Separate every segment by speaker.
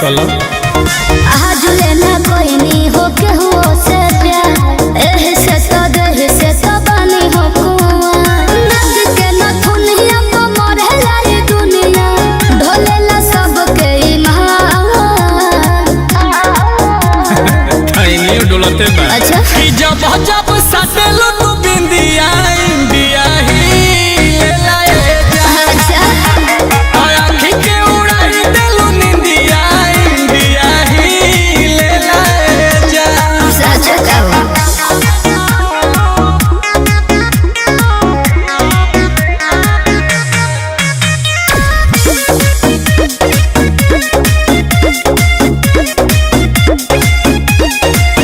Speaker 1: कलम
Speaker 2: आज लेना कोई नहीं हो के हो से प्यार एह से तो देह से तो बनी हो कुआं नग के न दुनिया को मरे लाई दुनिया ढोलेला सबके ईमान
Speaker 1: थाईनी डोलते बा
Speaker 2: अच्छा
Speaker 1: कि जब जब साटेलो तू बिंदिया इंडिया ही ले लाए जा
Speaker 2: अच्छा
Speaker 1: आँखी के उड़ाई देलू निंदिया इंडिया ही ले लाए जा
Speaker 2: सच कहो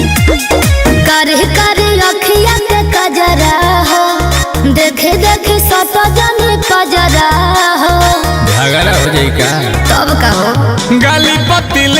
Speaker 2: करे करे अखिया के कजरा हो देखे देखे सत जन कजरा हो
Speaker 1: झगड़ा हो जाई का
Speaker 2: तब कहो
Speaker 1: गाली पतिल